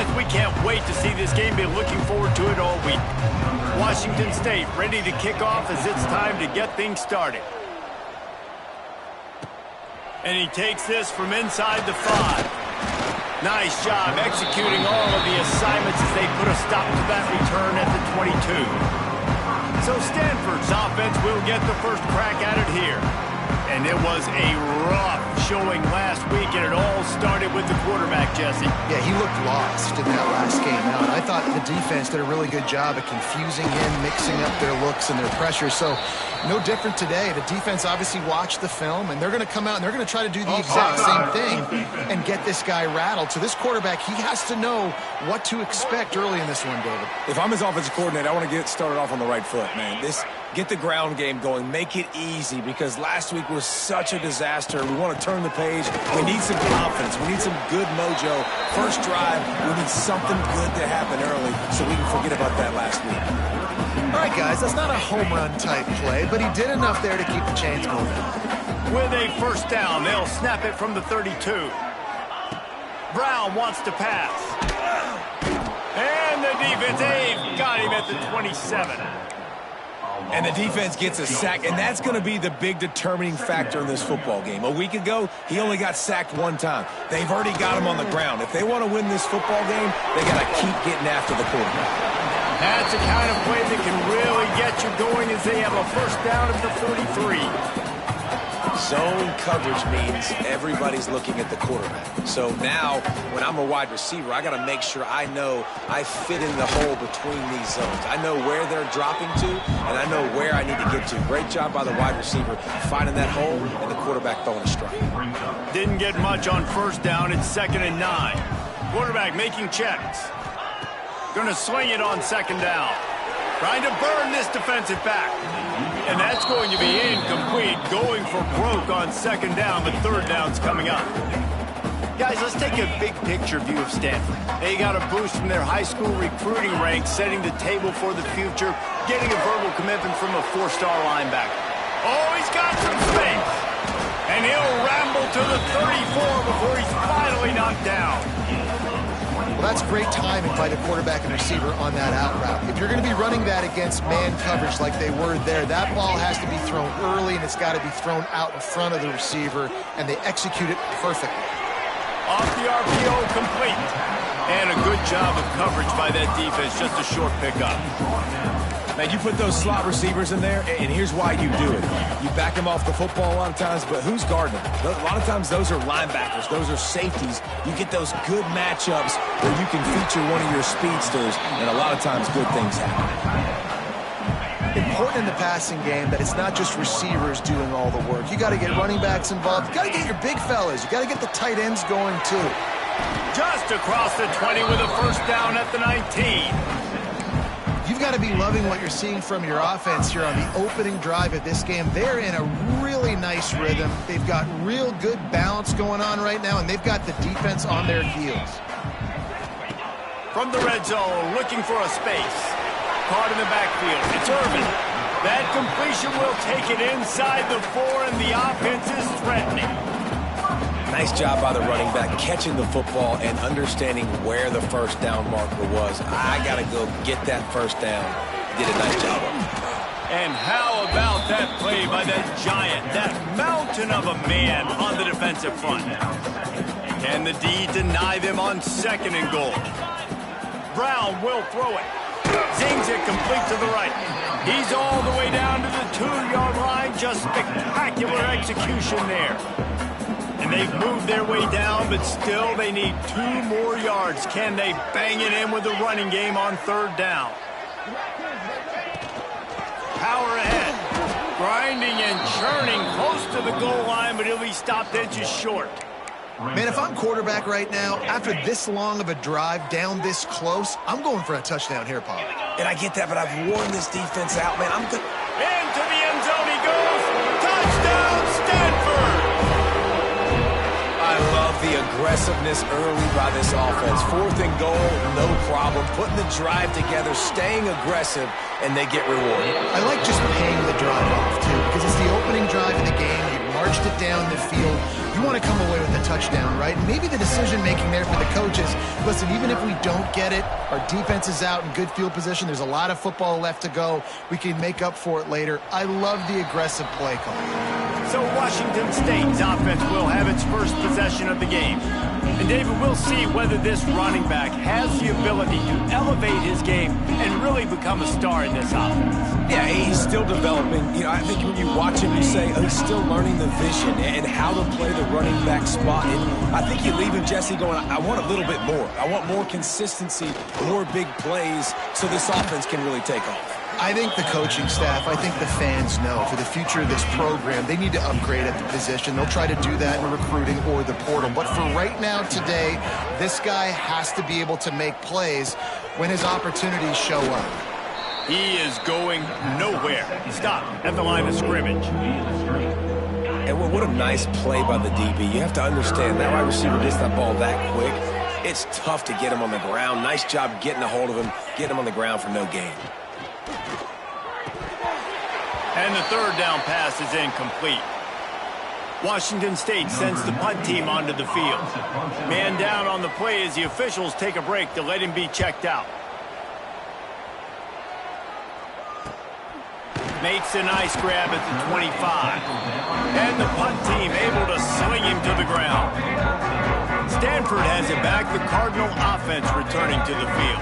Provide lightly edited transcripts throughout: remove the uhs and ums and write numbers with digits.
Guys, we can't wait to see this game. Been looking forward to it all week. Washington State ready to kick off as it's time to get things started. And he takes this from inside the 5. Nice job executing all of the assignments as they put a stop to that return at the 22. So Stanford's offense will get the first crack at it here. And it was a rough showing last week, and it all started with the quarterback, Jesse. Yeah, he looked lost in that last game out. I thought the defense did a really good job of confusing him, mixing up their looks and their pressure. So no different today. The defense obviously watched the film, and they're going to come out and they're going to try to do the exact same thing and get this guy rattled. So this quarterback, he has to know what to expect early in this one, David. If I'm his offensive coordinator, I want to get started off on the right foot, man. Get the ground game going. Make it easy because last week was such a disaster. We want to turn the page. We need some confidence. We need some good mojo. First drive, we need something good to happen early so we can forget about that last week. All right, guys, that's not a home run type play, but he did enough there to keep the chains moving. With a first down, they'll snap it from the 32. Brown wants to pass. And the defense, they've got him at the 27. And the defense gets a sack, and that's going to be the big determining factor in this football game. A week ago, he only got sacked one time. They've already got him on the ground. If they want to win this football game, they got to keep getting after the quarterback. That's the kind of play that can really get you going as they have a first down at the 43. Zone coverage means everybody's looking at the quarterback. So now, when I'm a wide receiver, I got to make sure I know I fit in the hole between these zones. I know where they're dropping to, and I know where I need to get to. Great job by the wide receiver finding that hole and the quarterback throwing a strike. Didn't get much on first down. It's 2nd and 9. Quarterback making checks. Going to swing it on 2nd down. Trying to burn this defensive back. And that's going to be incomplete. Going for broke on 2nd down, but 3rd down's coming up. Guys, let's take a big picture view of Stanford. They got a boost from their high school recruiting ranks, setting the table for the future, getting a verbal commitment from a 4-star linebacker. Oh, he's got some space. And he'll ramble to the 34 before he's finally knocked down. Well, that's great timing by the quarterback and receiver on that out route. If you're going to be running that against man coverage like they were there, that ball has to be thrown early, and it's got to be thrown out in front of the receiver, and they execute it perfectly. Off the RPO, complete. And a good job of coverage by that defense, just a short pickup. Man, you put those slot receivers in there, and here's why you do it. You back them off the football a lot of times, but who's guarding them? A lot of times those are linebackers. Those are safeties. You get those good matchups where you can feature one of your speedsters, and a lot of times good things happen. Important in the passing game that it's not just receivers doing all the work. You got to get running backs involved. You got to get your big fellas. You got to get the tight ends going too. Just across the 20 with a first down at the 19. You've got to be loving what you're seeing from your offense here on the opening drive of this game. They're in a really nice rhythm. They've got real good balance going on right now, and they've got the defense on their heels. From the red zone, looking for a space. Caught in the backfield. It's Irvin. That completion will take it inside the 4, and the offense is threatening. Nice job by the running back catching the football and understanding where the first down marker was. I got to go get that first down. Did a nice job of it. And how about that play by that giant, that mountain of a man on the defensive front? Can the D deny them on 2nd and goal? Brown will throw it. Zings it complete to the right. He's all the way down to the 2-yard line. Just spectacular execution there. And they've moved their way down, but still they need 2 more yards. Can they bang it in with the running game on 3rd down? Power ahead. Grinding and churning close to the goal line, but he'll be stopped edges short. Man, if I'm quarterback right now, after this long of a drive down this close, I'm going for a touchdown here, Paul. And I get that, but I've worn this defense out, man. I'm good. Into the end zone he goes. Touchdown, Stanford! I love the aggressiveness early by this offense. 4th and goal, no problem. Putting the drive together, staying aggressive, and they get rewarded. I like just paying the drive off, too, because it's the opening drive of the game. You marched it down the field. You want to come away with a touchdown, right? And maybe the decision-making there for the coaches, listen, even if we don't get it, our defense is out in good field position. There's a lot of football left to go. We can make up for it later. I love the aggressive play call. So Washington State's offense will have its first possession of the game. And David, we'll see whether this running back has the ability to elevate his game and really become a star in this offense. Yeah, he's still developing. You know, I think when you watch him, you say, oh, he's still learning the vision and how to play the running back spot. And I think you leave him, Jesse, going, I want a little bit more. I want more consistency, more big plays so this offense can really take off. I think the coaching staff, I think the fans know for the future of this program, they need to upgrade at the position. They'll try to do that in recruiting or the portal. But for right now, today, this guy has to be able to make plays when his opportunities show up. He is going nowhere. Stop at the line of scrimmage. And what a nice play by the DB. You have to understand that wide receiver gets that ball that quick. It's tough to get him on the ground. Nice job getting a hold of him, getting him on the ground for no gain. And the third down pass is incomplete. Washington State sends the punt team onto the field. Man down on the play as the officials take a break to let him be checked out. Makes a nice grab at the 25. And the punt team able to sling him to the ground. Stanford has it back. The Cardinal offense returning to the field.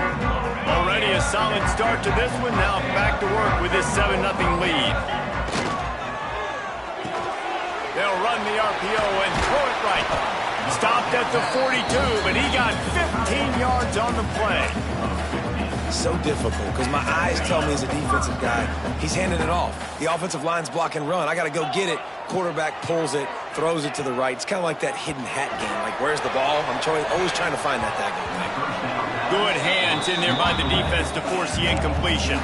Already a solid start to this one. Now back to work with this 7-0 lead. They'll run the RPO and throw it right. Stopped at the 42, but he got 15 yards on the play. So difficult because my eyes tell me as a defensive guy, he's handing it off. The offensive line's block and run. I got to go get it. Quarterback pulls it, throws it to the right. It's kind of like that hidden hat game. Like, where's the ball? I'm always trying to find that daggone thing. Good hands in there by the defense to force the incompletion.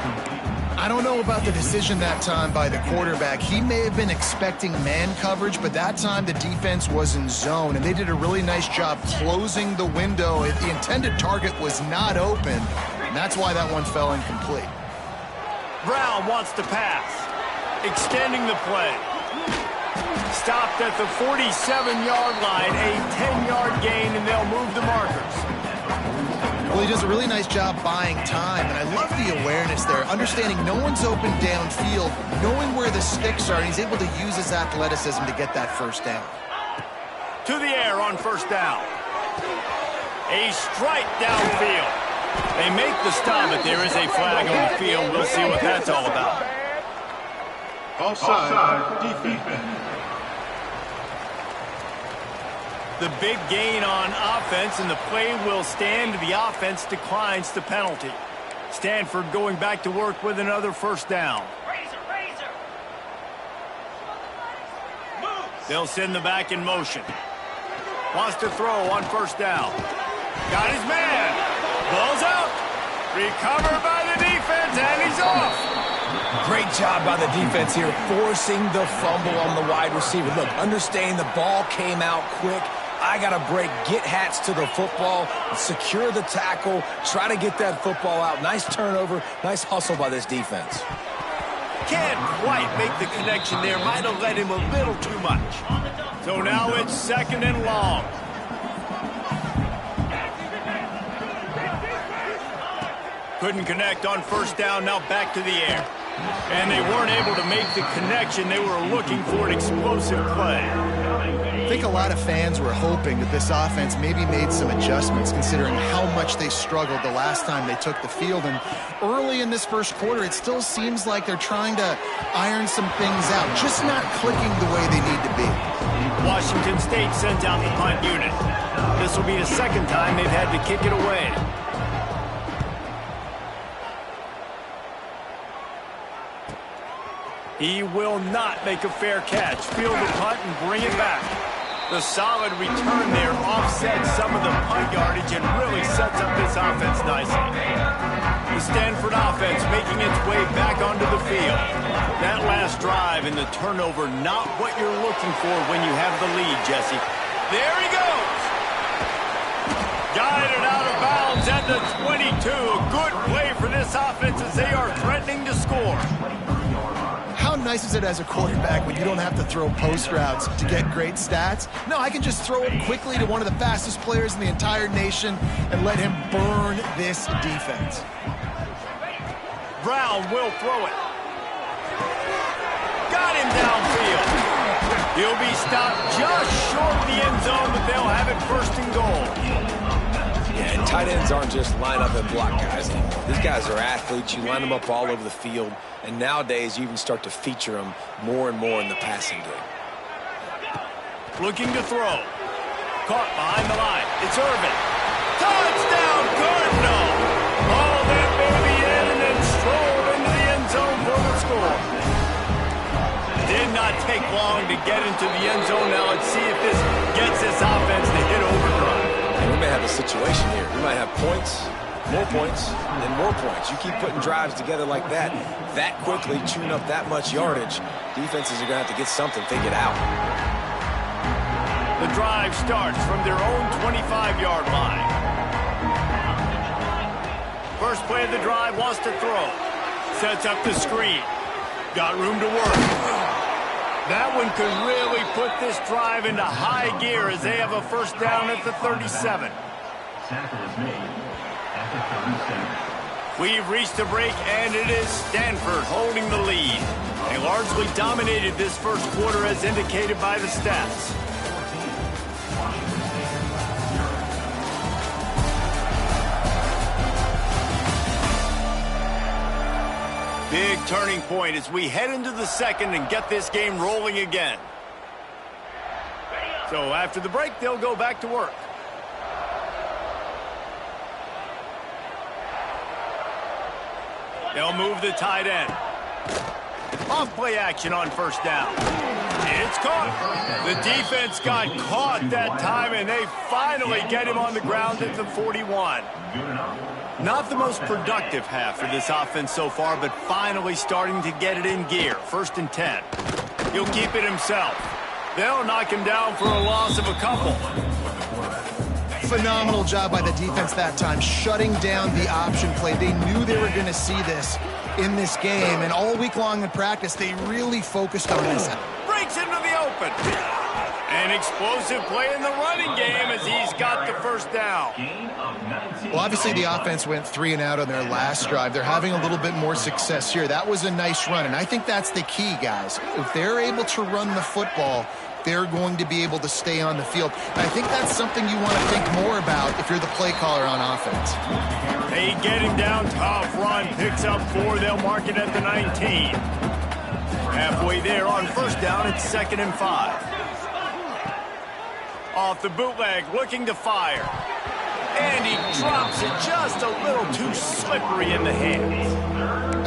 I don't know about the decision that time by the quarterback. He may have been expecting man coverage, but that time the defense was in zone, and they did a really nice job closing the window. The intended target was not open, and that's why that one fell incomplete. Brown wants to pass. Extending the play. Stopped at the 47-yard line, a 10-yard gain, and they'll move the markers. Well, he does a really nice job buying time, and I love the awareness there, understanding no one's open downfield, knowing where the sticks are, and he's able to use his athleticism to get that first down. To the air on first down. A strike downfield. They make the stop, but there is a flag on the field. We'll see what that's all about. Offside, defense. The big gain on offense, and the play will stand. The offense declines the penalty. Stanford going back to work with another first down. They'll send the back in motion. Wants to throw on first down. Got his man. Ball's out. Recovered by the defense, and he's off. Great job by the defense here, forcing the fumble on the wide receiver. Look, understand the ball came out quick. I got to break, get hats to the football, secure the tackle, try to get that football out. Nice turnover, nice hustle by this defense. Can't quite make the connection there. Might have let him a little too much. So now it's second and long. Couldn't connect on first down, now back to the air. And they weren't able to make the connection. They were looking for an explosive play. I think a lot of fans were hoping that this offense maybe made some adjustments considering how much they struggled the last time they took the field. And early in this first quarter, it still seems like they're trying to iron some things out, just not clicking the way they need to be. Washington State sends out the punt unit. This will be the second time they've had to kick it away. He will not make a fair catch. Field the punt and bring it back. The solid return there offsets some of the punt yardage and really sets up this offense nicely. The Stanford offense making its way back onto the field. That last drive and the turnover, not what you're looking for when you have the lead, Jesse. There he goes. Guided out of bounds at the 22. A good play for this offense as they are threatening to score. How nice is it as a quarterback when you don't have to throw post routes to get great stats? No, I can just throw it quickly to one of the fastest players in the entire nation and let him burn this defense. Brown will throw it. Got him downfield. He'll be stopped just short of the end zone, but they'll have it first and goal. Yeah, and tight ends aren't just line up and block guys anymore. These guys are athletes. You line them up all over the field, and nowadays you even start to feature them more and more in the passing game. Looking to throw. Caught behind the line. It's Irvin. Touchdown, Cardinal! All that baby in and then strolled into the end zone for the score. Did not take long to get into the end zone. Now let's see if this gets this offense to hit overdrive. And we may have a situation here. We might have points, and more points. You keep putting drives together like that quickly, chewing up that much yardage, defenses are going to have to get something figured out. The drive starts from their own 25-yard line. First play of the drive wants to throw. Sets up the screen. Got room to work. That one could really put this drive into high gear as they have a first down at the 37. We've reached a break, and it is Stanford holding the lead. They largely dominated this first quarter as indicated by the stats. Big turning point as we head into the second and get this game rolling again. So after the break, they'll go back to work. They'll move the tight end. Off play action on first down. It's caught. The defense got caught that time, and they finally get him on the ground at the 41. Not the most productive half for this offense so far, but finally starting to get it in gear. First and 10. He'll keep it himself. They'll knock him down for a loss of a couple. Phenomenal job by the defense that time, shutting down the option play. They knew they were going to see this in this game, and all week long in practice, they really focused on this. Breaks into the open. An explosive play in the running game as he's got the first down. Well, obviously the offense went 3 and out on their last drive. They're having a little bit more success here. That was a nice run, and I think that's the key, guys. If they're able to run the football, they're going to be able to stay on the field. And I think that's something you want to think more about if you're the play caller on offense. They get him down, tough run, picks up 4. They'll mark it at the 19. Halfway there on first down, it's 2nd and 5. Off the bootleg, looking to fire. And he drops it just a little too slippery in the hands.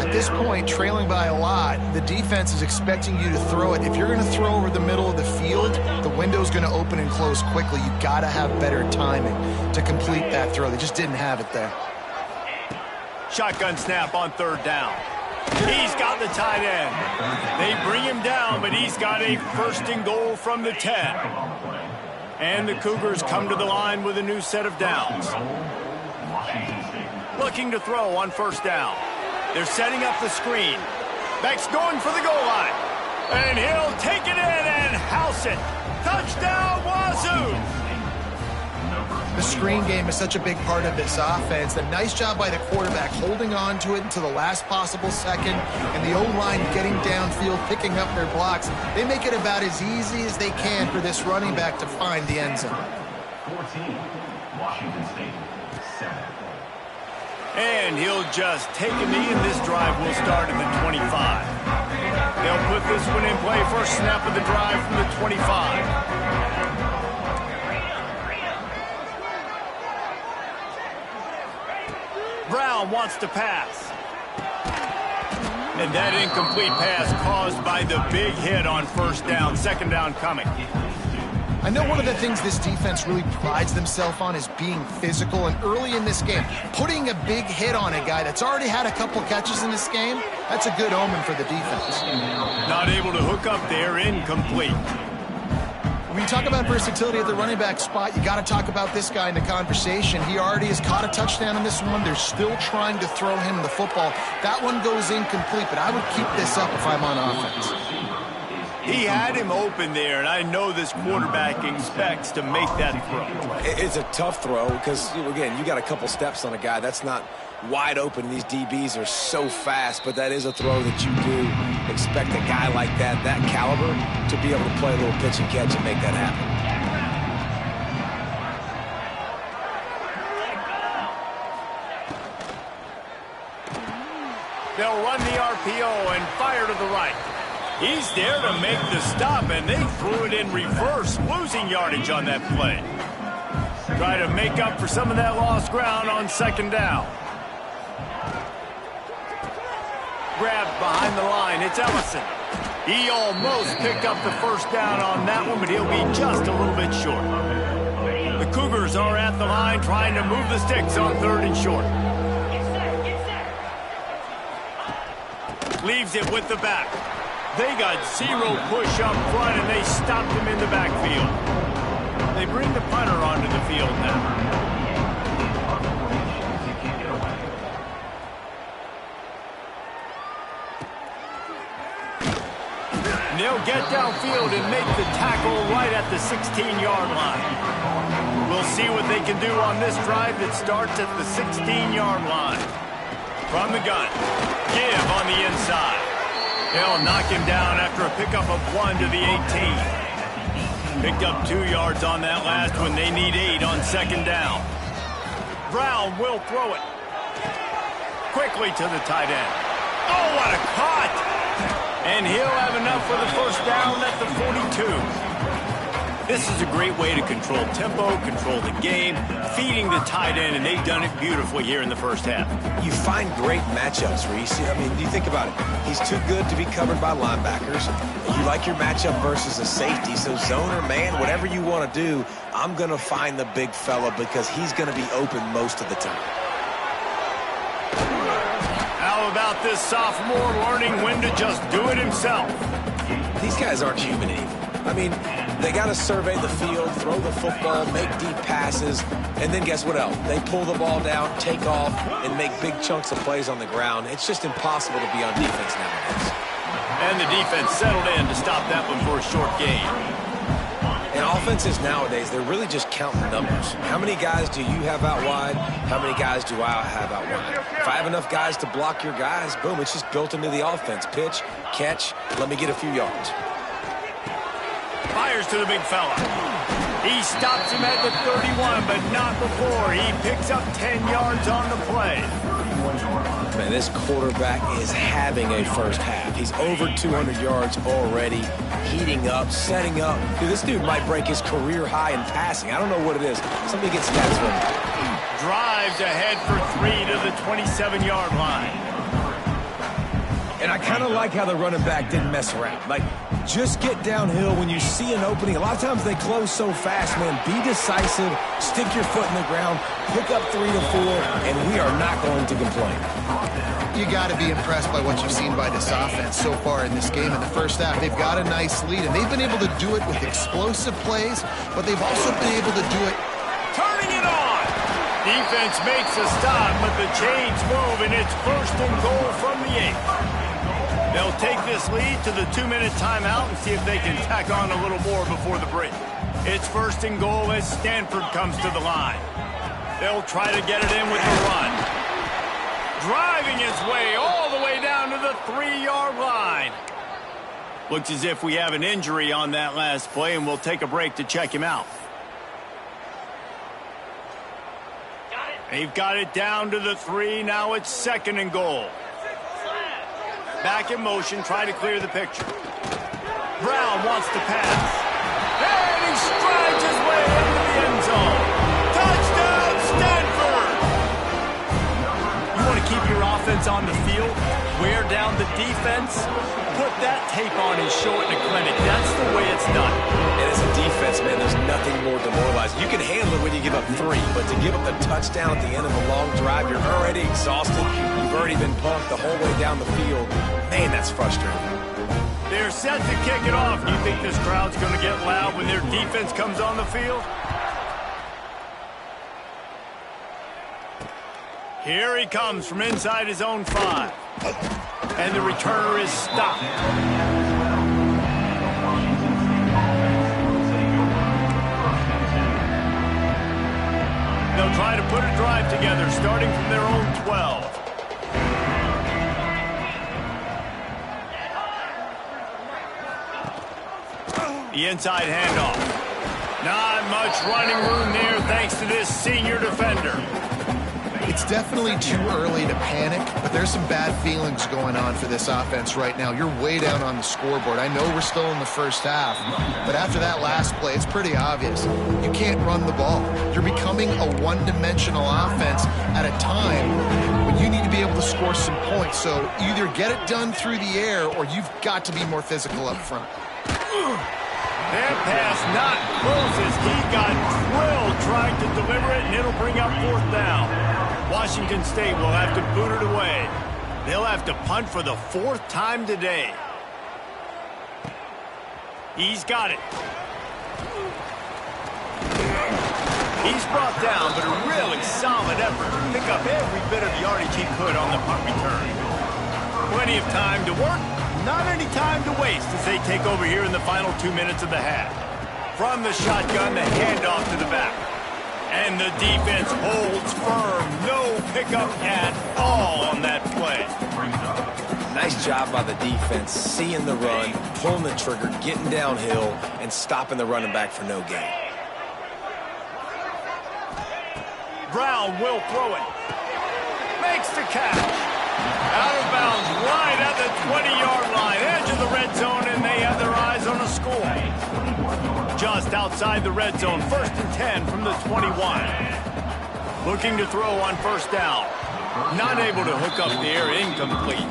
At this point, trailing by a lot, the defense is expecting you to throw it. If you're going to throw over the middle of the field, the window's going to open and close quickly. You've got to have better timing to complete that throw. They just didn't have it there. Shotgun snap on third down. He's got the tight end. They bring him down, but he's got a first and goal from the 10. And the Cougars come to the line with a new set of downs. Looking to throw on first down. They're setting up the screen. Beck's going for the goal line. And he'll take it in and house it. Touchdown, Wazoo! The screen game is such a big part of this offense. A nice job by the quarterback holding on to it until the last possible second, and the O-line getting downfield, picking up their blocks. They make it about as easy as they can for this running back to find the end zone. 14, Washington State, 7. And he'll just take a knee, and this drive will start at the 25. They'll put this one in play. First snap of the drive from the 25. Brown wants to pass. And that incomplete pass caused by the big hit on first down. Second down coming. I know one of the things this defense really prides themselves on is being physical, and early in this game, putting a big hit on a guy that's already had a couple catches in this game, that's a good omen for the defense. Not able to hook up there, incomplete. when you talk about versatility at the running back spot, you got to talk about this guy in the conversation. He already has caught a touchdown in this one. They're still trying to throw him the football. That one goes incomplete, but I would keep this up if I'm on offense. He had him open there, and I know this quarterback expects to make that throw. It's a tough throw because, again, you got a couple steps on a guy. That's not wide open. These DBs are so fast, but that is a throw that you do expect a guy like that caliber, to be able to play a little pitch and catch and make that happen. They'll run the RPO and fire to the right. He's there to make the stop, and they threw it in reverse, losing yardage on that play. Try to make up for some of that lost ground on second down. Grabbed behind the line, it's Ellison. He almost picked up the first down on that one, but he'll be just a little bit short. The Cougars are at the line trying to move the sticks on 3rd and short. Leaves it with the back. They got 0 push up front, and they stopped him in the backfield. They bring the punter onto the field now. And they'll get downfield and make the tackle right at the 16-yard line. We'll see what they can do on this drive that starts at the 16-yard line. From the gun, give on the inside. They'll knock him down after a pickup of 1 to the 18. Picked up 2 yards on that last one. They need 8 on second down. Brown will throw it. Quickly to the tight end. Oh, what a cut! And he'll have enough for the first down at the 42. This is a great way to control tempo, control the game, feeding the tight end, and they've done it beautifully here in the first half. You find great matchups, Reese. I mean, you think about it. He's too good to be covered by linebackers. You like your matchup versus a safety, so zone or man, whatever you want to do, I'm going to find the big fella because he's going to be open most of the time. How about this sophomore learning when to just do it himself? These guys aren't human anymore. I mean, they got to survey the field, throw the football, make deep passes, and then guess what else? They pull the ball down, take off, and make big chunks of plays on the ground. It's just impossible to be on defense nowadays. And the defense settled in to stop that one for a short gain. And offenses nowadays, they're really just counting numbers. How many guys do you have out wide? How many guys do I have out wide? If I have enough guys to block your guys, boom, it's just built into the offense. Pitch, catch, let me get a few yards. Fires to the big fella. He stops him at the 31, but not before. He picks up 10 yards on the play. Man, this quarterback is having a first half. He's over 200 yards already, heating up, setting up. Dude, this dude might break his career high in passing. I don't know what it is. Somebody get stats for him. Drives ahead for 3 to the 27-yard line. And I kind of like how the running back didn't mess around. Like, just get downhill when you see an opening. A lot of times they close so fast, man. Be decisive, stick your foot in the ground, pick up 3 to 4, and we are not going to complain. You got to be impressed by what you've seen by this offense so far in this game. In the first half, they've got a nice lead, and they've been able to do it with explosive plays, but they've also been able to do it. Turning it on! Defense makes a stop, but the chains move, and it's 1st and goal from the 8. They'll take this lead to the 2-minute timeout and see if they can tack on a little more before the break. It's 1st and goal as Stanford comes to the line. They'll try to get it in with the run. Driving his way all the way down to the 3-yard line. Looks as if we have an injury on that last play, and we'll take a break to check him out. They've got it down to the 3. Now it's 2nd and goal. Back in motion, try to clear the picture. Brown wants to pass. And he strides his way into the end zone. Touchdown, Stanford! You want to keep your offense on the field? Wear down the defense? Put that tape on and show it in a clinic. That's the way it's done. And as a defense, man, there's nothing more demoralizing. You can handle it when you give up 3, but to give up the touchdown at the end of a long drive, you're already exhausted. You've already been punked the whole way down the field. Man, that's frustrating. They're set to kick it off. You think this crowd's going to get loud when their defense comes on the field? Here he comes from inside his own 5. And the returner is stopped. They'll try to put a drive together, starting from their own 12. The inside handoff. Not much running room there thanks to this senior defender. It's definitely too early to panic, but there's some bad feelings going on for this offense right now. You're way down on the scoreboard. I know we're still in the first half, but after that last play, it's pretty obvious. You can't run the ball. You're becoming a one-dimensional offense at a time when you need to be able to score some points. So either get it done through the air or you've got to be more physical up front. That pass not close as he got drilled trying to deliver it, and it'll bring up 4th down. Washington State will have to boot it away. They'll have to punt for the 4th time today. He's got it. He's brought down, but a really solid effort to pick up every bit of yardage he could on the punt return. Plenty of time to work. Not any time to waste as they take over here in the final 2 minutes of the half. From the shotgun, the handoff to the back. And the defense holds firm. No pickup at all on that play. Nice job by the defense, seeing the run, pulling the trigger, getting downhill, and stopping the running back for no gain. Brown will throw it. Makes the catch. Out of bounds, right at the 20-yard line, edge of the red zone, and they have their eyes on a score. Just outside the red zone, 1st and 10 from the 21. Looking to throw on 1st down. Not able to hook up the air, incomplete.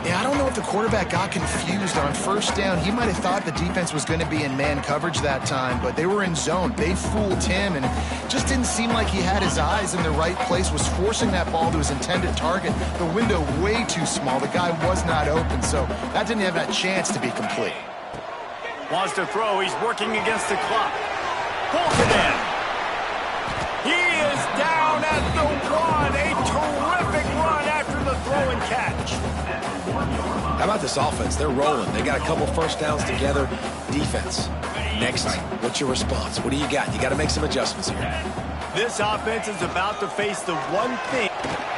Yeah, I don't know if the quarterback got confused on 1st down. He might have thought the defense was going to be in man coverage that time, but they were in zone. They fooled him, and it just didn't seem like he had his eyes in the right place, was forcing that ball to his intended target. The window way too small. The guy was not open, so that didn't have that chance to be complete. Wants to throw. He's working against the clock. Pulls it in. He is down at the 1. A terrific run after the throw and catch. How about this offense? They're rolling. They got a couple 1st downs together. Defense. Next, what's your response? What do you got? You got to make some adjustments here. This offense is about to face the one thing.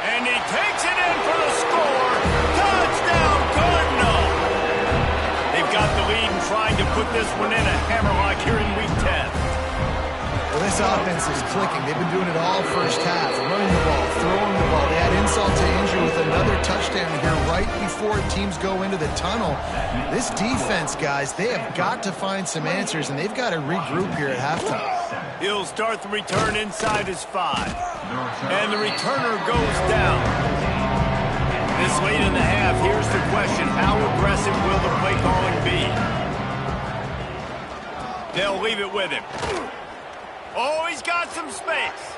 And he takes it in for the score. Touchdown, Cardinal. They've got the lead and trying to put this one in a hammerlock here in Week 10. Well, this offense is clicking. They've been doing it all first half. Running the ball, throwing the ball. They had insult to injury with another touchdown here right before teams go into the tunnel. This defense, guys, they have got to find some answers, and they've got to regroup here at halftime. He'll start the return inside his 5. And the returner goes down. This late in the half, here's the question. How aggressive will the play calling be? They'll leave it with him. Oh, he's got some space.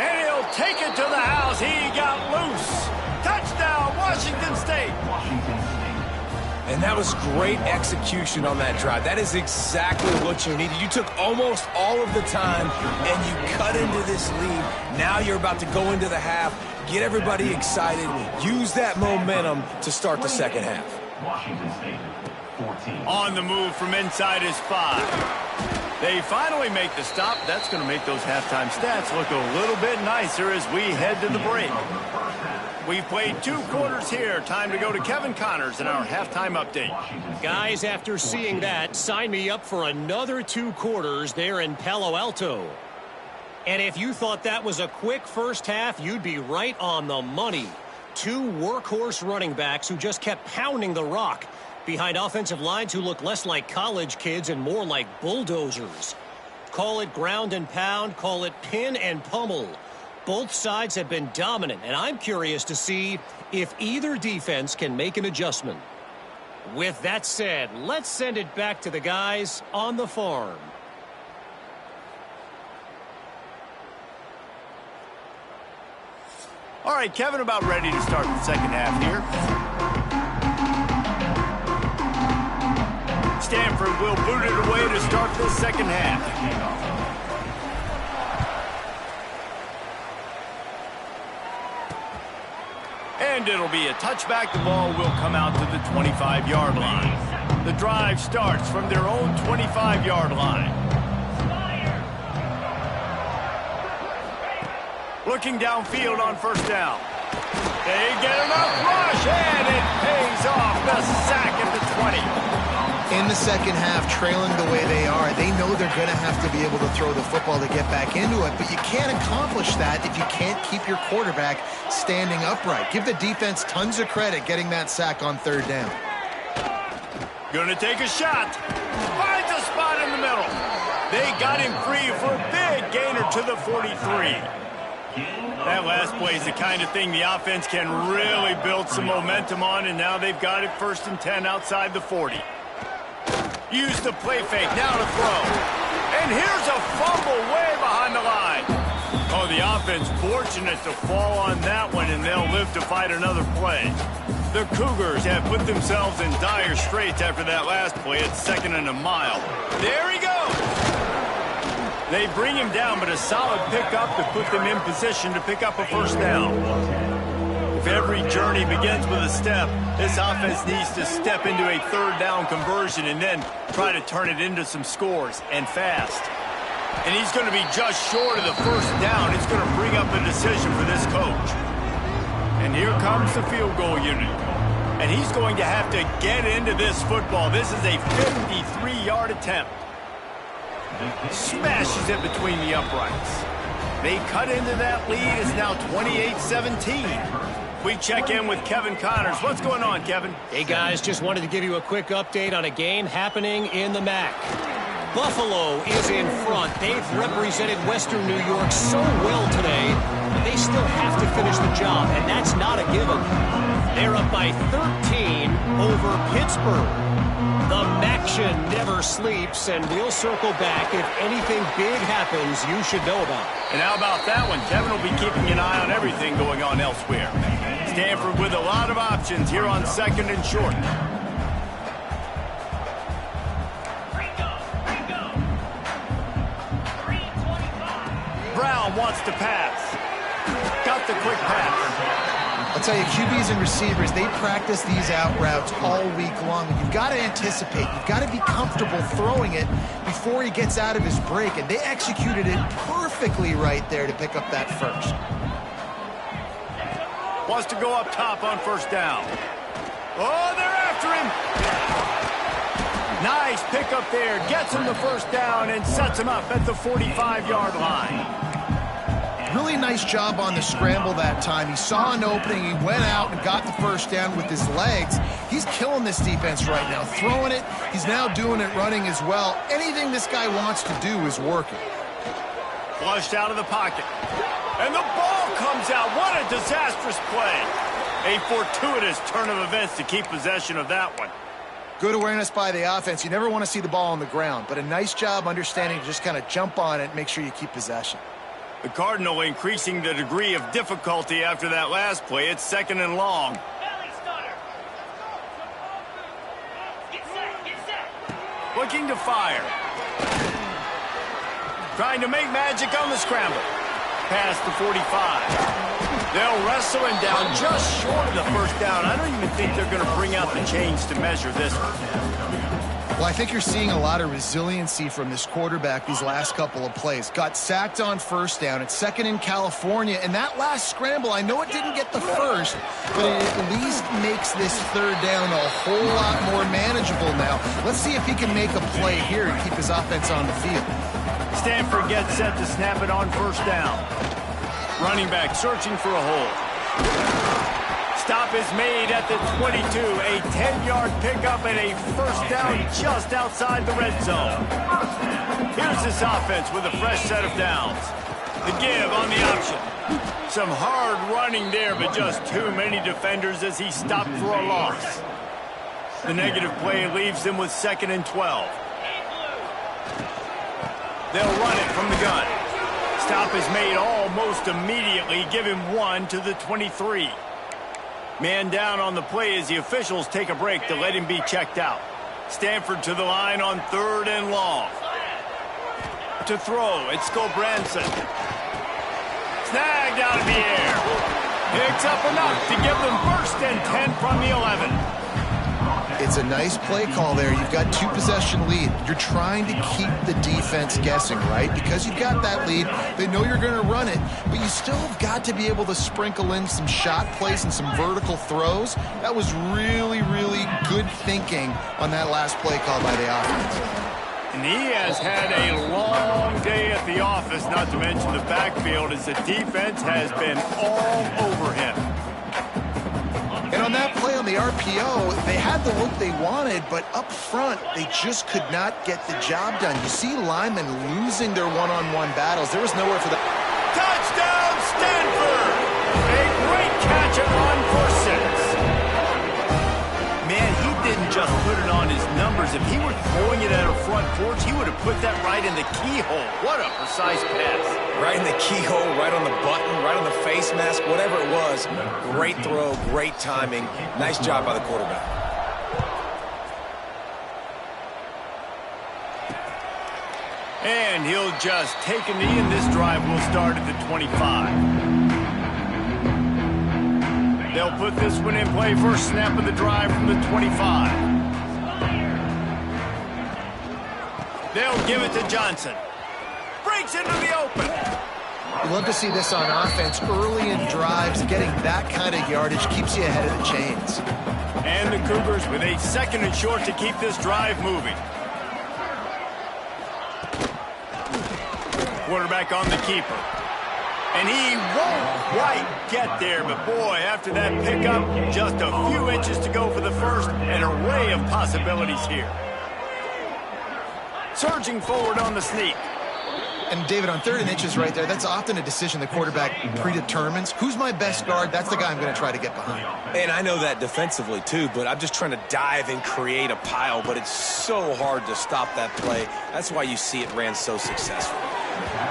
And he'll take it to the house. He got loose. Touchdown, Washington State. And that was great execution on that drive. That is exactly what you needed. You took almost all of the time, and you cut into this lead. Now you're about to go into the half, get everybody excited, use that momentum to start the 2nd half. Washington State, 14. On the move from inside his 5. They finally make the stop. That's going to make those halftime stats look a little bit nicer as we head to the break. We've played 2 quarters here. Time to go to Kevin Connors in our halftime update. Guys, after seeing that, sign me up for another 2 quarters there in Palo Alto. And if you thought that was a quick first half, you'd be right on the money. 2 workhorse running backs who just kept pounding the rock behind offensive lines who look less like college kids and more like bulldozers. Call it ground and pound, call it pin and pummel. Both sides have been dominant, and I'm curious to see if either defense can make an adjustment. With that said, let's send it back to the guys on the farm. All right, Kevin, about ready to start the second half here. Stanford will boot it away to start the second half. And it'll be a touchback. The ball will come out to the 25-yard line. The drive starts from their own 25-yard line. Looking downfield on first down. They get enough rush, and it pays off. The sack at the 20. In the second half, trailing the way they are, they know they're going to have to be able to throw the football to get back into it, but you can't accomplish that if you can't keep your quarterback standing upright. Give the defense tons of credit getting that sack on third down. Gonna take a shot. Finds a spot in the middle. They got him free for a big gainer to the 43. That last play is the kind of thing the offense can really build some momentum on, and now they've got it 1st and 10 outside the 40. Use the play fake, now to throw. And here's a fumble way behind the line. Oh, the offense fortunate to fall on that one, and they'll live to fight another play. The Cougars have put themselves in dire straits after that last play at 2nd and a mile. There he goes. They bring him down, but a solid pickup to put them in position to pick up a first down. If every journey begins with a step, this offense needs to step into a third down conversion and then try to turn it into some scores, and fast. And he's going to be just short of the first down. It's going to bring up a decision for this coach. And here comes the field goal unit. And he's going to have to get into this football. This is a 53-yard attempt. Smashes it between the uprights. They cut into that lead. It's now 28-17. We check in with Kevin Connors. What's going on, Kevin? Hey, guys, just wanted to give you a quick update on a game happening in the MAC. Buffalo is in front. They've represented Western New York so well today, but they still have to finish the job, and that's not a given. They're up by 13 over Pittsburgh. The MACtion never sleeps, and we'll circle back. If anything big happens, you should know about it. And how about that one? Kevin will be keeping an eye on everything going on elsewhere. Stanford with a lot of options here on 2nd and short. Brown wants to pass. Got the quick pass. I'll tell you, QBs and receivers, they practice these out routes all week long. You've got to anticipate. You've got to be comfortable throwing it before he gets out of his break. And they executed it perfectly right there to pick up that first. Wants to go up top on first down. Oh, they're after him. Nice pickup there. Gets him the first down and sets him up at the 45-yard line. Really nice job on the scramble that time. He saw an opening, he went out and got the first down with his legs. He's killing this defense right now. Throwing it, he's now doing it running as well. Anything this guy wants to do is working. Flushed out of the pocket. And the ball comes out. What a disastrous play. A fortuitous turn of events to keep possession of that one. Good awareness by the offense. You never want to see the ball on the ground, but a nice job understanding to just kind of jump on it and make sure you keep possession. The Cardinal increasing the degree of difficulty after that last play. It's 2nd and long. Looking to fire. Trying to make magic on the scramble. Past the 45. They'll wrestle him down just short of the first down. I don't even think they're going to bring out the chains to measure this one. Well, I think you're seeing a lot of resiliency from this quarterback these last couple of plays. Got sacked on first down. It's 2nd in California. And that last scramble, I know it didn't get the first, but it at least makes this third down a whole lot more manageable now. Let's see if he can make a play here and keep his offense on the field. Stanford gets set to snap it on first down. Running back searching for a hole. Stop is made at the 22. A 10-yard pickup and a first down just outside the red zone. Here's this offense with a fresh set of downs. The give on the option. Some hard running there, but just too many defenders as he stopped for a loss. The negative play leaves them with 2nd and 12. They'll run it from the gun. stop is made almost immediately. Give him 1 to the 23. Man down on the play as the officials take a break to let him be checked out. Stanford to the line on 3rd and long. To throw, it's Gulbranson. Snagged out of the air. Picks up enough to give them 1st and 10 from the 11. It's a nice play call there. You've got 2-possession lead. You're trying to keep the defense guessing, right? Because you've got that lead, they know you're going to run it, but you still have got to be able to sprinkle in some shot plays and some vertical throws. That was really, really good thinking on that last play call by the offense. And he has had a long day at the office, not to mention the backfield, as the defense has been all over him. And on that play on the RPO, they had the look they wanted, but up front, they just could not get the job done. You see linemen losing their one-on-one battles. There was nowhere for the... Touchdown, Stanford! A great catch and run for 6. Man, he didn't just put it on his numbers. If he were throwing it at a front porch, he would have put that right in the keyhole. What a precise pass. Right in the keyhole, right on the button, right on the face mask, whatever it was. Great throw, great timing. Nice job by the quarterback. And he'll just take a knee, and this drive will start at the 25. They'll put this one in play. First snap of the drive from the 25. They'll give it to Johnson. Breaks into the open. You love to see this on offense. Early in drives, getting that kind of yardage keeps you ahead of the chains. And the Cougars with a 2nd and short to keep this drive moving. Quarterback on the keeper. And he won't quite get there, but boy, after that pickup, just a few inches to go for the first. An array of possibilities here. Surging forward on the sneak. And David, on 3rd and inches right there, that's often a decision the quarterback predetermines. Who's my best guard? That's the guy I'm going to try to get behind. And I know that defensively, too, but I'm just trying to dive and create a pile, but it's so hard to stop that play. That's why you see it ran so successful.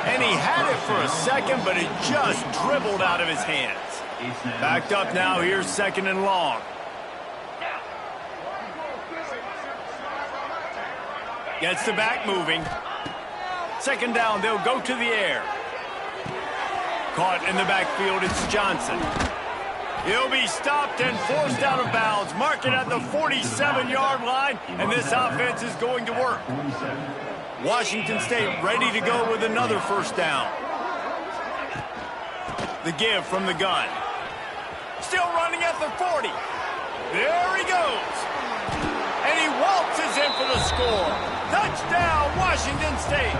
And he had it for a second, but it just dribbled out of his hands. Backed up now, here's 2nd and long. Gets the back moving. 2nd down, they'll go to the air. Caught in the backfield, it's Johnson. He'll be stopped and forced out of bounds. Mark it at the 47-yard line, and this offense is going to work. Washington State ready to go with another 1st down. The give from the gun. Still running at the 40. There he goes. And he waltzes in for the score. Touchdown, Washington State.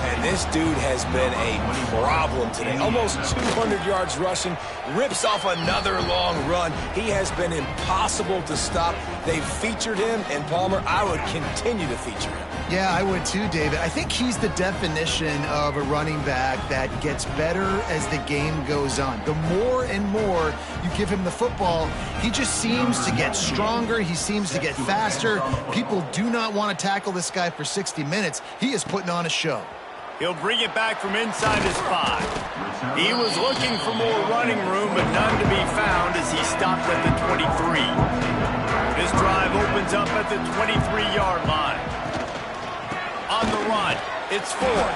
And this dude has been a problem today. Almost 200 yards rushing, rips off another long run. He has been impossible to stop. They've featured him, and Palmer, I would continue to feature him. Yeah, I would too, David. I think he's the definition of a running back that gets better as the game goes on. The more and more you give him the football, he just seems to get stronger. He seems to get faster. People do not want to tackle this guy for 60 minutes. He is putting on a show. He'll bring it back from inside his 5. He was looking for more running room, but none to be found as he stopped at the 23. This drive opens up at the 23-yard line. On the run, it's Ford.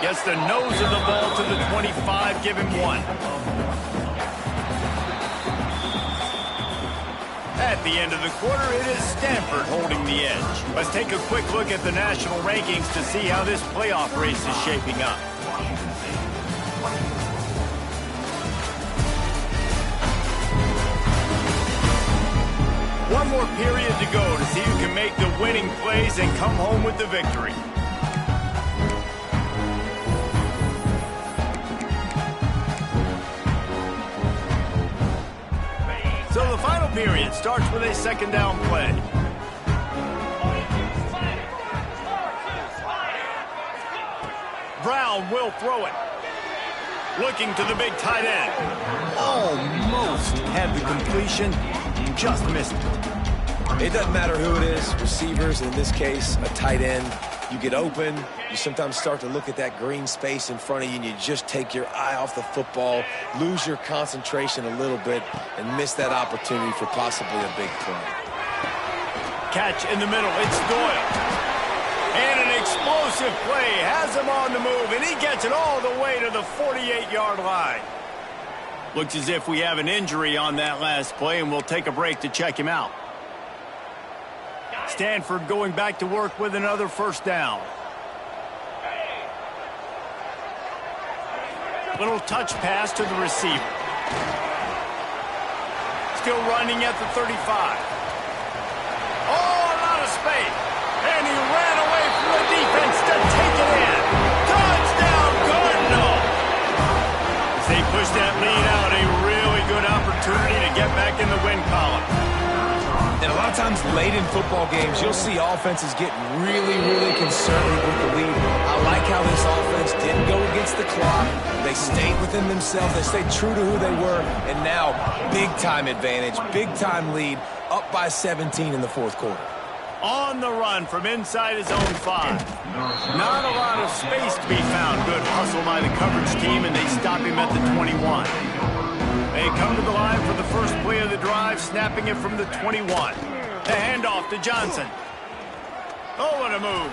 Gets the nose of the ball to the 25, give him 1. At the end of the quarter, it is Stanford holding the edge. Let's take a quick look at the national rankings to see how this playoff race is shaping up. One more period to go to see who can make the winning plays and come home with the victory. So the final period starts with a 2nd down play. Brown will throw it. Looking to the big tight end. Almost had the completion, just missed it. It doesn't matter who it is, receivers, in this case, a tight end. You get open, you sometimes start to look at that green space in front of you, and you just take your eye off the football, lose your concentration a little bit, and miss that opportunity for possibly a big play. Catch in the middle. It's Doyle. And an explosive play has him on the move, and he gets it all the way to the 48-yard line. Looks as if we have an injury on that last play, and we'll take a break to check him out. Stanford going back to work with another first down. Little touch pass to the receiver. Still running at the 35. Oh, a lot of space. And he ran away from the defense to take it in. Touchdown, Cardinals! As they push that lead out, a really good opportunity to get back in the win column. And a lot of times late in football games, you'll see offenses get really, really concerned with the lead. I like how this offense didn't go against the clock. They stayed within themselves. They stayed true to who they were. And now, big-time advantage, big-time lead, up by 17 in the fourth quarter. On the run from inside his own 5. Not a lot of space to be found. Good hustle by the coverage team, and they stop him at the 21. They come to the line for the first play of the drive, snapping it from the 21. The handoff to Johnson. Oh, what a move.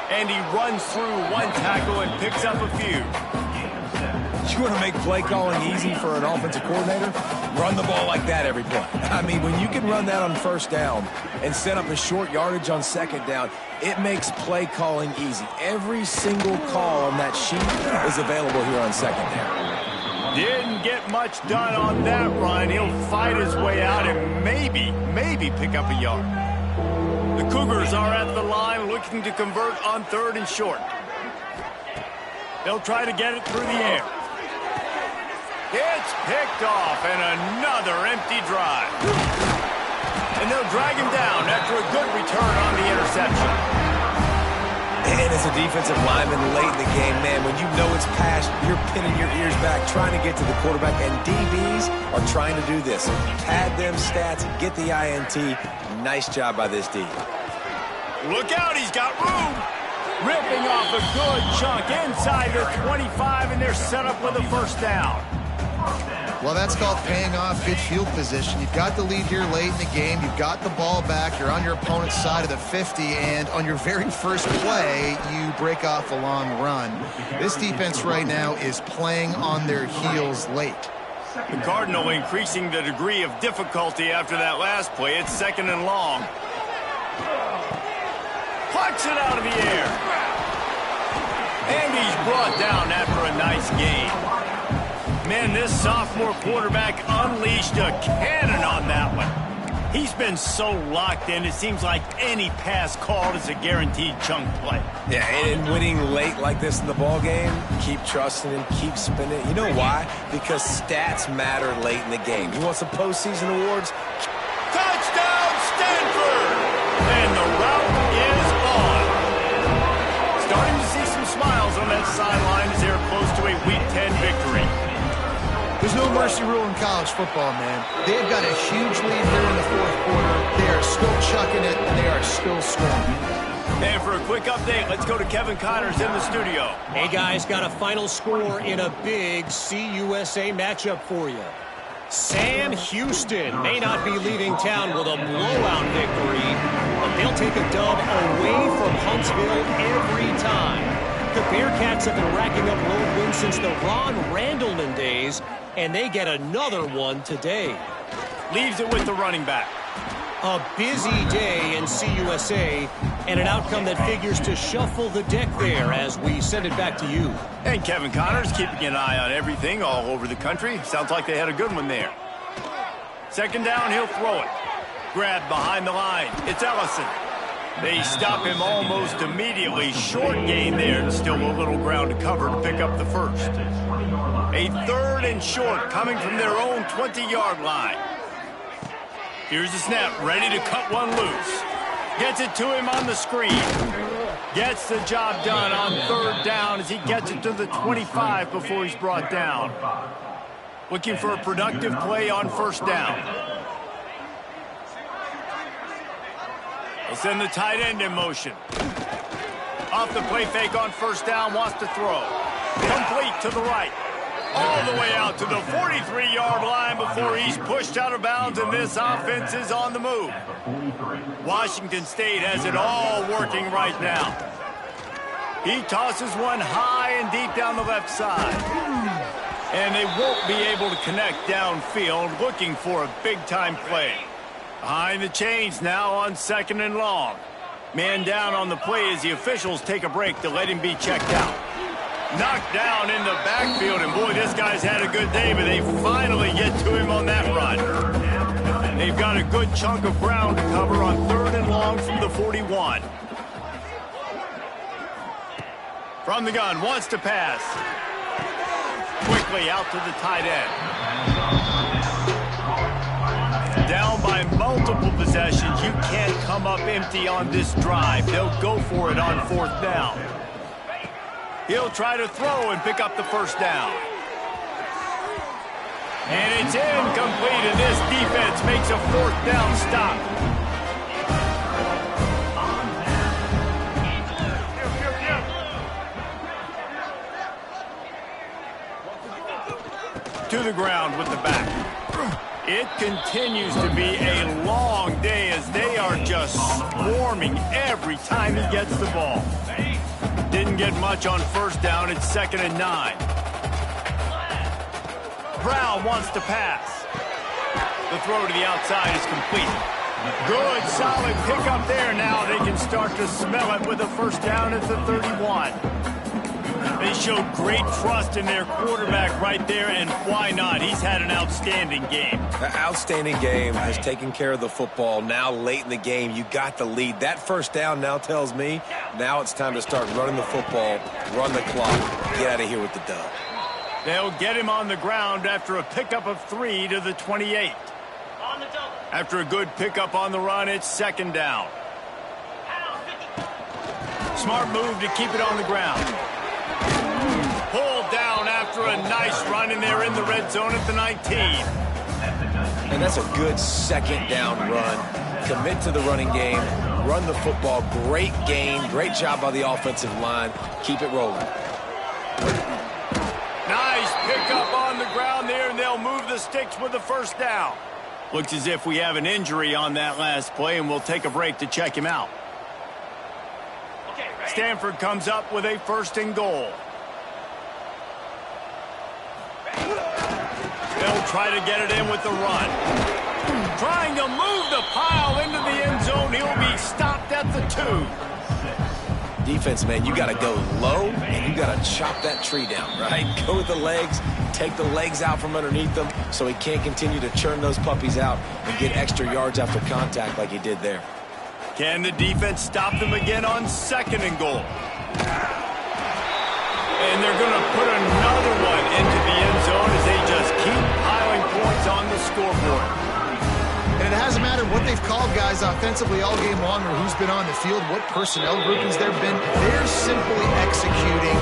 And he runs through one tackle and picks up a few. You want to make play calling easy for an offensive coordinator? Run the ball like that every play. I mean, when you can run that on first down and set up a short yardage on second down, it makes play calling easy. Every single call on that sheet is available here on second down. Didn't get much done on that run. He'll fight his way out and maybe pick up a yard. The Cougars are at the line looking to convert on 3rd and short. They'll try to get it through the air. It's picked off, and another empty drive. And they'll drag him down after a good return on the interception. And as a defensive lineman late in the game, man, when you know it's past, you're pinning your ears back, trying to get to the quarterback, and DBs are trying to do this. Pad them stats, get the INT. Nice job by this D. Look out, he's got room. Ripping off a good chunk inside the 25, and they're set up with a first down. Well, that's called paying off good field position. You've got the lead here late in the game. You've got the ball back. You're on your opponent's side of the 50, and on your very first play, you break off a long run. This defense right now is playing on their heels late. The Cardinal increasing the degree of difficulty after that last play. It's 2nd and long. Plucks it out of the air. And he's brought down after a nice gain. Man, this sophomore quarterback unleashed a cannon on that one. He's been so locked in, it seems like any pass called is a guaranteed chunk play. Yeah, and winning late like this in the ball game, keep trusting him, keep spinning. You know why? Because stats matter late in the game. You want some postseason awards? Touchdown, Stanford! And the route is on. Starting to see some smiles on that sideline as they're close to a Week 10 victory. There's no mercy rule in college football, man. They've got a huge lead here in the fourth quarter. They are still chucking it, and they are still scoring. And for a quick update, let's go to Kevin Connors in the studio. Hey, guys, got a final score in a big CUSA matchup for you. Sam Houston may not be leaving town with a blowout victory, but they'll take a dub away from Huntsville every time. The Bearcats have been racking up road wins since the Ron Randleman days, and they get another one today. Leaves it with the running back. A busy day in CUSA, and an outcome that figures to shuffle the deck there as we send it back to you. And Kevin Connors keeping an eye on everything all over the country. Sounds like they had a good one there. 2nd down, he'll throw it. Grabbed behind the line. It's Ellison. They stop him almost immediately. Short gain there, and still a little ground to cover to pick up the first. A 3rd and short coming from their own 20-yard line. Here's the snap, ready to cut one loose. Gets it to him on the screen. Gets the job done on 3rd down as he gets it to the 25 before he's brought down. Looking for a productive play on 1st down. They'll send the tight end in motion. Off the play fake on first down, wants to throw. Complete to the right. All the way out to the 43-yard line before he's pushed out of bounds, and this offense is on the move. Washington State has it all working right now. He tosses one high and deep down the left side. And they won't be able to connect downfield, looking for a big-time play. Behind the chains now on 2nd and long. Man down on the play as the officials take a break to let him be checked out. Knocked down in the backfield, and boy, this guy's had a good day, but they finally get to him on that run. They've got a good chunk of ground to cover on 3rd and long from the 41. From the gun, wants to pass. Quickly out to the tight end. Down by multiple possessions. You can't come up empty on this drive. They'll go for it on 4th down. He'll try to throw and pick up the first down. And it's incomplete, and this defense makes a 4th down stop. To the ground with the back. It continues to be a long day as they are just swarming every time he gets the ball. Didn't get much on first down. It's 2nd and 9. Brown wants to pass. The throw to the outside is complete. Good, solid pickup there. Now they can start to smell it with a first down at the 31. They showed great trust in their quarterback right there, and why not? He's had an outstanding game. An outstanding game, has taken care of the football. Now late in the game, you got the lead. That first down now tells me now it's time to start running the football, run the clock, get out of here with the dub. They'll get him on the ground after a pickup of 3 to the 28. After a good pickup on the run, it's 2nd down. Smart move to keep it on the ground. Pulled down after a nice run, and they're in the red zone at the 19. And that's a good 2nd down run. Commit to the running game, run the football. Great gain, great job by the offensive line. Keep it rolling. Nice pickup on the ground there, and they'll move the sticks with the first down. Looks as if we have an injury on that last play, and we'll take a break to check him out. Stanford comes up with a 1st and goal. They'll try to get it in with the run. Trying to move the pile into the end zone. He'll be stopped at the 2. Defense, man, you got to go low, and you got to chop that tree down, right? Go with the legs, take the legs out from underneath them so he can't continue to churn those puppies out and get extra yards after contact like he did there. Can the defense stop them again on 2nd and goal? And they're going to put another one into the end zone as they just keep piling points on the scoreboard. And it hasn't mattered what they've called guys offensively all game long or who's been on the field, what personnel groupings there have been. They're simply executing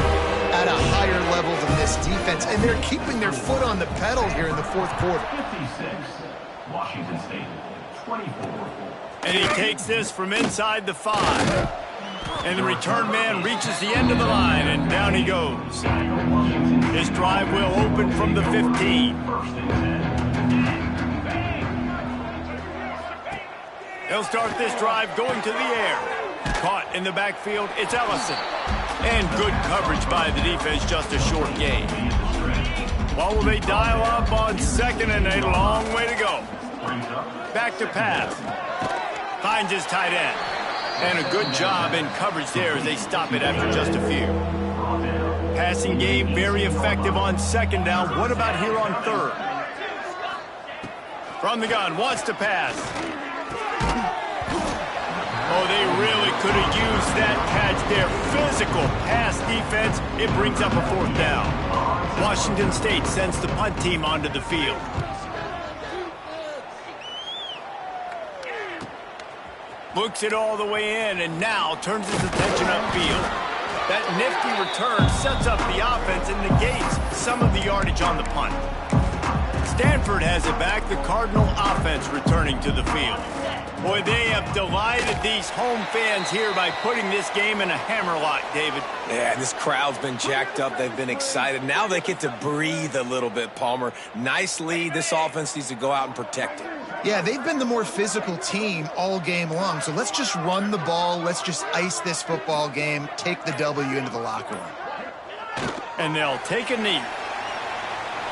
at a higher level than this defense, and they're keeping their foot on the pedal here in the 4th quarter. 56, Washington State, 24. And he takes this from inside the 5. And the return man reaches the end of the line, and down he goes. This drive will open from the 15. They'll start this drive going to the air. Caught in the backfield, it's Ellison. And good coverage by the defense, just a short gain. What will they dial up on 2nd and a long way to go? Back to pass. Finds his tight end. And a good job in coverage there as they stop it after just a few. Passing game very effective on 2nd down. What about here on 3rd? From the gun, wants to pass. Oh, they really could have used that catch there. Physical pass defense. It brings up a 4th down. Washington State sends the punt team onto the field. Looks it all the way in, and now turns his attention upfield. That nifty return sets up the offense and negates some of the yardage on the punt. Stanford has it back, the Cardinal offense returning to the field. Boy, they have delighted these home fans here by putting this game in a hammerlock, David. Yeah, this crowd's been jacked up. They've been excited. Now they get to breathe a little bit, Palmer. Nice lead. This offense needs to go out and protect it. Yeah, they've been the more physical team all game long. So let's just run the ball. Let's just ice this football game, take the W into the locker room. And they'll take a knee.